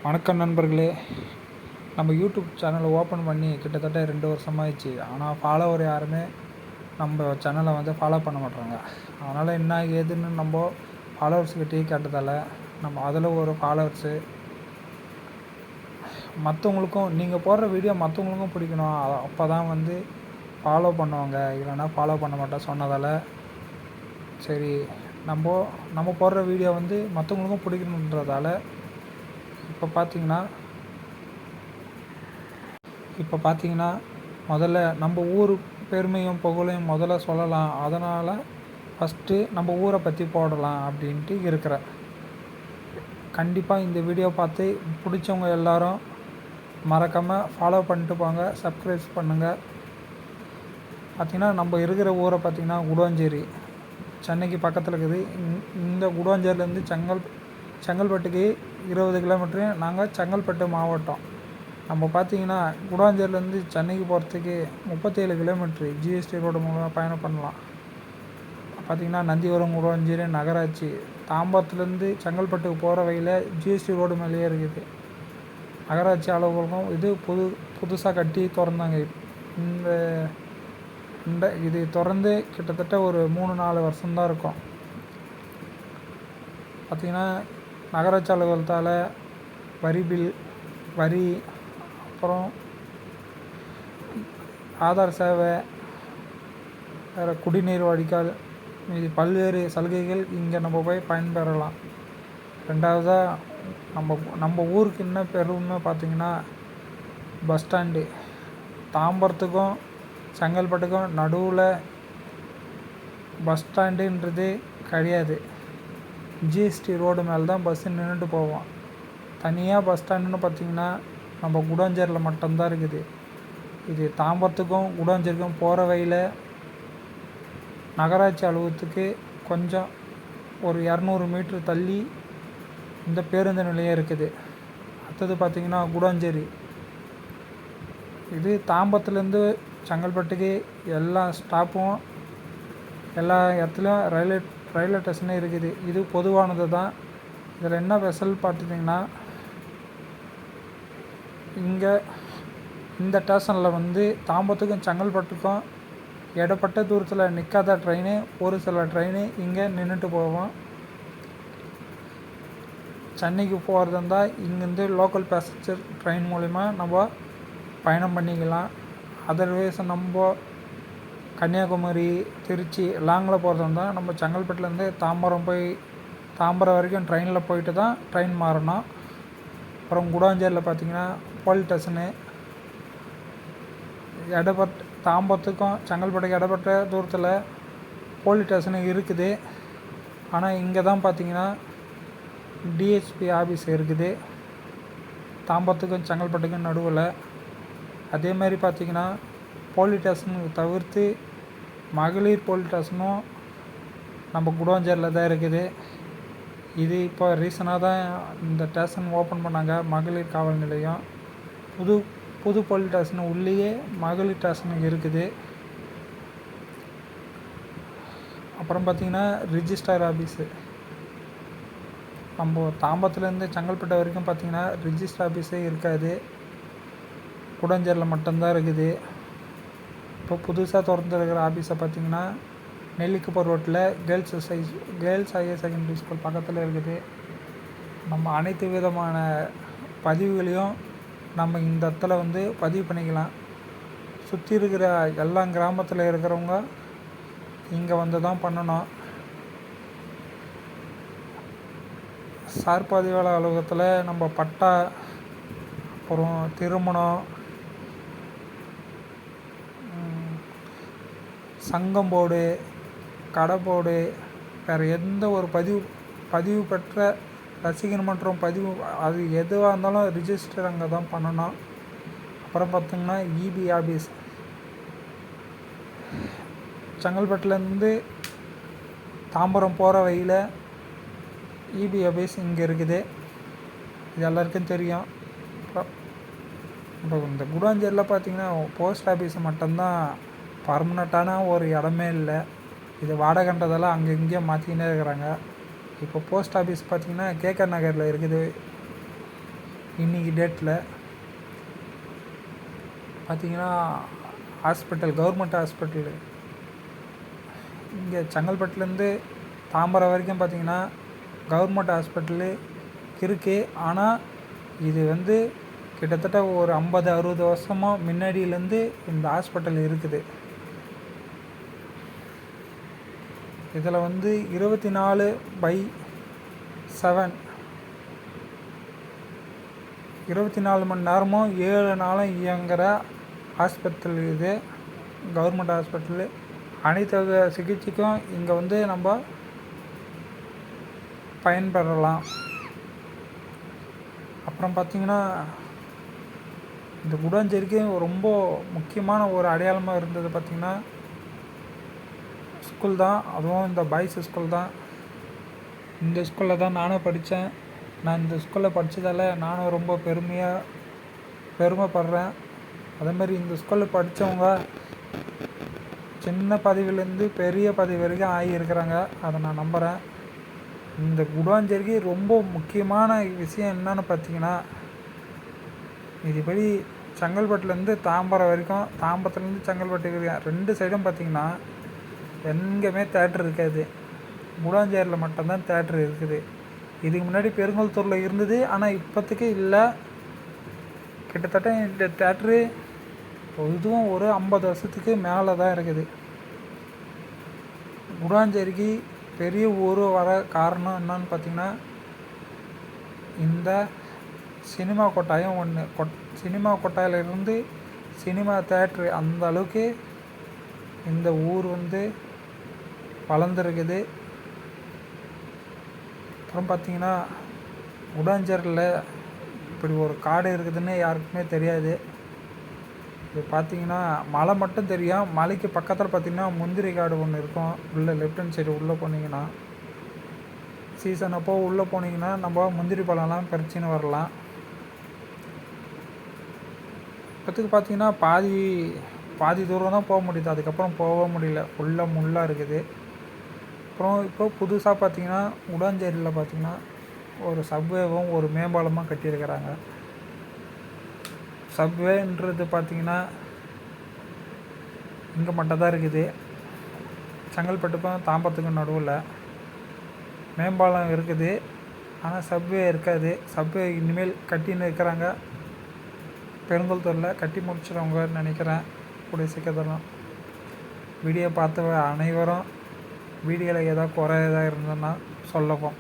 வணக்கம் நண்பர்களே. நம்ம யூடியூப் சேனலை ஓப்பன் பண்ணி கிட்டத்தட்ட 2 வருஷமாகிடுச்சு. ஆனால் ஃபாலோவர் யாருமே நம்ம சேனலை ஃபாலோ பண்ண மாட்றாங்க. அதனால் என்ன ஏதுன்னு நம்ம ஃபாலோவர்ஸ்கிட்டயே கேட்டதால் நம்ம அதில் ஒரு ஃபாலோவர்ஸு மற்றவங்களுக்கும் நீங்கள் போடுற வீடியோ மற்றவங்களுக்கும் பிடிக்கணும், அப்போ தான் ஃபாலோ பண்ணுவாங்க, இல்லைனா ஃபாலோ பண்ண மாட்டேன் சொன்னதால் சரி நம்ம போடுற வீடியோ மற்றவங்களுக்கும் பிடிக்கணுன்றதால இப்போ பார்த்தீங்கன்னா முதல்ல நம்ம ஊர் பெருமையும் புகழையும் முதல்ல சொல்லலாம். அதனால் ஃபஸ்ட்டு நம்ம ஊரை பற்றி போடலாம் அப்படின்ட்டு இருக்கிறேன். கண்டிப்பாக இந்த வீடியோ பார்த்து பிடிச்சவங்க எல்லோரும் மறக்காமல் ஃபாலோ பண்ணிட்டு போங்க, சப்ஸ்கிரைப் பண்ணுங்கள். பார்த்திங்கன்னா நம்ம இருக்கிற ஊரை பார்த்திங்கன்னா குடுவாஞ்சேரி, சென்னைக்கு பக்கத்தில் இருக்குது. இந்த குடுவாஞ்சேரியிலேருந்து செங்கல்பட்டுக்கு 20 கிலோமீட்ரு. நாங்கள் செங்கல்பட்டு மாவட்டம். நம்ம பார்த்திங்கன்னா குடுவாஞ்சேரியிலேருந்து சென்னைக்கு போகிறதுக்கு 37 கிலோமீட்ரு ஜிஎஸ்டி ரோடு மூலமாக பயணம் பண்ணலாம். பார்த்திங்கன்னா நந்திவரம், குடுவாஞ்சேரி நகராட்சி, தாம்பரத்துலேருந்து செங்கல்பட்டுக்கு போகிற வழியில் ஜிஎஸ்டி ரோடு மேலேயே இருக்குது. நகராட்சி அலுவலகம் இது புதுசாக கட்டி திறந்தாங்க. இது திறந்து கிட்டத்தட்ட ஒரு 3-4 வருஷம்தான் இருக்கும். பார்த்திங்கன்னா நகராட்சி அலுவலகத்தால் வரி, அப்புறம் ஆதார் சேவை, வேறு குடிநீர் வடிகால், இது பல்வேறு சலுகைகள் இங்கே நம்ம போய் பயன்பெறலாம். ரெண்டாவதாக நம்ம ஊருக்கு என்ன பெருமை பார்த்திங்கன்னா பஸ் ஸ்டாண்டு. தாம்பரத்துக்கும் செங்கல்பட்டுக்கும் நடுவில் பஸ் ஸ்டாண்டுன்றது கிடையாது. ஜிஎஸ்டி ரோடு மேலே தான் பஸ்ஸு நின்றுட்டு போவோம். தனியாக பஸ் ஸ்டாண்டுன்னு பார்த்திங்கன்னா நம்ம குடுவாஞ்சேரியில் மட்டும்தான் இருக்குது. இது தாம்பரத்துக்கும் குடுவாஞ்சேரிக்கும் போகிற வழியில் நகராட்சி அலுவலகத்துக்கு கொஞ்சம் ஒரு 200 மீட்ரு தள்ளி இந்த பேருந்து நிலையம் இருக்குது. அடுத்தது பார்த்திங்கன்னா குடுவாஞ்சேரி. இது தாம்பரத்துலேருந்து செங்கல்பட்டுக்கு எல்லா ஸ்டாப்பும் எல்லா இடத்துலையும் ரயில்வே ஸ்டேஷனே இருக்குது. இது பொதுவானது தான். இதில் என்ன ஸ்பெஷல் பார்த்துட்டிங்கன்னா இங்கே இந்த ஸ்டேஷனில் தாம்பரத்துக்கும் செங்கல்பட்டுக்கும் இடப்பட்ட தூரத்தில் நிற்காத ட்ரெயின், ஒரு சில ட்ரெயின் இங்கே நின்றுட்டு போவோம். சென்னைக்கு போகிறதா இருந்தால் இங்கேருந்து லோக்கல் பேசஞ்சர் ட்ரெயின் மூலிமா நம்ம பயணம் பண்ணிக்கலாம். அதர்வைஸ் நம்ம கன்னியாகுமரி, திருச்சி லாங்கில் போகிறதா இருந்தால் நம்ம செங்கல்பட்டுலேருந்து தாம்பரம் வரைக்கும் ட்ரெயினில் போயிட்டு தான் ட்ரெயின் மாறணும். அப்புறம் குடுவாஞ்சேரியில் பார்த்திங்கன்னா போலீஸ் ஸ்டேஷனு தாம்பரத்துக்கும் செங்கல்பட்டுக்கு இடப்பட்ட தூரத்தில் போலீஸ் ஸ்டேஷனு இருக்குது. ஆனால் இங்கே தான் பார்த்திங்கன்னா டிஎஸ்பி ஆஃபீஸ் இருக்குது தாம்பரத்துக்கும் செங்கல்பட்டுக்கும் நடுவில். அதே மாதிரி பார்த்திங்கன்னா போலீஸ் ஸ்டேஷனுக்கு தவிர்த்து மகளிர் போலீஸ் ஸ்டேஷனும் நம்ம குடுவாஞ்சேரியில் தான் இருக்குது. இது இப்போ ரீசனாக தான் இந்த ஸ்டேஷன் ஓப்பன் பண்ணாங்க, மகளிர் காவல் நிலையம். புது போலீஸ் ஸ்டேஷன் உள்ளேயே மகளிர் ஸ்டேஷன் இருக்குது. அப்புறம் பார்த்திங்கன்னா ரிஜிஸ்டர் ஆஃபீஸு. நம்ம தாம்பரத்துலேருந்து செங்கல்பட்டு வரைக்கும் பார்த்திங்கன்னா ரிஜிஸ்டர் ஆஃபீஸே இருக்காது, குடுவாஞ்சேரியில் மட்டும்தான் இருக்குது. இப்போ புதுசாக திறந்துருக்கிற ஆஃபீஸை பார்த்திங்கன்னா நெல்லிக்குப்பம் ரோட்டில் கேர்ள்ஸ் ஹையர் செகண்டரி ஸ்கூல் பக்கத்தில் இருக்குது. நம்ம அனைத்து விதமான பதிவுகளையும் நம்ம இந்த இடத்துல பதிவு பண்ணிக்கலாம். சுற்றி இருக்கிற எல்லா கிராமத்தில் இருக்கிறவங்க இங்கே தான் பண்ணணும். சார் பதிவாளர் அலுவலகத்தில் நம்ம பட்டா, அப்புறம் திருமணம், சங்கம் போர்டு, கடை போர்டு, வேறு எந்த ஒரு பதிவு பெற்ற ரசிகர் மன்றம் பதிவு, அது எதுவாக இருந்தாலும் ரிஜிஸ்டர் அங்கே தான் பண்ணணும். அப்புறம் பார்த்திங்கன்னா இபி ஆஃபீஸ். செங்கல்பட்டுலேருந்து தாம்பரம் போகிற வழியில் இபி ஆஃபீஸ் இங்கே இருக்குது. இது எல்லாருக்கும் தெரியும். இப்போ இந்த குடுவாஞ்சேரியில் பார்த்திங்கன்னா போஸ்ட் ஆஃபீஸ் மட்டும்தான் பர்மனெண்ட்டான ஒரு இடமே இல்லை. இது வாடகைன்றதெல்லாம் அங்கே இங்கேயே மாற்றிக்கினே இருக்கிறாங்க. இப்போ போஸ்ட் ஆஃபீஸ் பார்த்திங்கன்னா கேகே நகரில் இருக்குது. இன்றைக்கி டேட்டில் பார்த்திங்கன்னா ஹாஸ்பிட்டல், கவர்மெண்ட் ஹாஸ்பிட்டலு இங்கே செங்கல்பட்டுலேருந்து தாம்பரம் வரைக்கும் பார்த்திங்கன்னா கவர்மெண்ட் ஹாஸ்பிட்டலு இருக்குது. ஆனால் இது வந்து கிட்டத்தட்ட ஒரு 50-60 வருஷமாக முன்னாடியிலேருந்து இந்த ஹாஸ்பிட்டல் இருக்குது. இதில் வந்து 24/7 24 மணி நேரமும் 7 நாளும் இயங்குகிற ஹாஸ்பிட்டல் இது, கவர்மெண்ட் ஹாஸ்பிட்டலு. அனைத்து சிகிச்சைக்கும் இங்கே வந்து நம்ம பயன்பெறலாம். அப்புறம் பார்த்திங்கன்னா இந்த குடாஞ்சேரிக்கு ரொம்ப முக்கியமான ஒரு அடையாளமாக இருந்தது பார்த்திங்கன்னா ஸ்கூல் தான். அதுவும் இந்த பாய்ஸ் ஸ்கூல் தான். இந்த ஸ்கூலில் தான் நானும் படித்தேன். நான் இந்த ஸ்கூலில் படித்ததால் நானும் ரொம்ப பெருமைப்படுறேன். அதேமாதிரி இந்த ஸ்கூலில் படித்தவங்க சின்ன பதவியிலேருந்து பெரிய பதவி வரைக்கும் ஆகியிருக்கிறாங்க. அதை நான் நம்புகிறேன். இந்த குடாஞ்சேரிக்கு ரொம்ப முக்கியமான விஷயம் என்னன்னு பார்த்திங்கன்னா, இதுபடி செங்கல்பட்டுலேருந்து தாம்பரம் வரைக்கும், தாம்பரத்துலேருந்து செங்கல்பட்டு வரைக்கும் 2 சைடும் பார்த்திங்கன்னா எங்கேயுமே தேட்டர் இருக்காது. குடாஞ்சேரியில் மட்டும்தான் தேட்டர் இருக்குது. இதுக்கு முன்னாடி பெருங்குளத்தூரில் இருந்தது, ஆனால் இப்போதைக்கு இல்லை. கிட்டத்தட்ட இந்த தேட்ரு இதுவும் ஒரு 50 வருஷத்துக்கு மேலே தான் இருக்குது. குடாஞ்சேரிக்கு பெரிய ஊர் வர காரணம் என்னன்னு பார்த்திங்கன்னா, இந்த சினிமா கொட்டாயம் ஒன்று. சினிமா கொட்டாயிலிருந்து சினிமா தேட்ரு, அந்த அளவுக்கு இந்த ஊர் வந்து வளர்ந்துருக்குது. அப்புறம் பார்த்திங்கன்னா குடாஞ்சேரியில் இப்படி ஒரு காடு இருக்குதுன்னு யாருக்குமே தெரியாது. இது பார்த்திங்கன்னா மலை மட்டும் தெரியும். மலைக்கு பக்கத்தில் பார்த்திங்கன்னா முந்திரி காடு ஒன்று இருக்கும். உள்ளே லெஃப்ட் ஹேண்ட் சைடு உள்ளே போனீங்கன்னா, சீசன் அப்போ உள்ளே போனீங்கன்னா நம்ம முந்திரி பழம்லாம் பறிச்சுன்னு வரலாம். இப்போத்துக்கு பார்த்திங்கன்னா பாதி தூரம் தான் போக முடியுது. அதுக்கப்புறம் போக முடியல, ஃபுல்லாக முள்ளாக இருக்குது. அப்புறம் இப்போ புதுசாக பார்த்திங்கன்னா குடாஞ்சேரியில் பார்த்திங்கன்னா ஒரு சப்வேவும் ஒரு மேம்பாலமாக கட்டியிருக்கிறாங்க. சப்வேன்றது பார்த்திங்கன்னா இங்கே மட்டும் தான் இருக்குது. செங்கல்பட்டுக்கும் தாம்பரத்துக்கும் நடுவில் மேம்பாலம் இருக்குது, ஆனால் சப்வே இருக்காது. சப்வே இனிமேல் கட்டின்னு இருக்கிறாங்க. பெருங்குளத்தூரில் கட்டி முடிச்சிடுவாங்கன்னு நினைக்கிறேன் கூடிய சீக்கிரத்தில். வீடியோ பார்த்த அனைவரும் வீடியோவில் ஏதாவது குறை ஏதாவது இருந்ததுன்னா சொல்லவும்.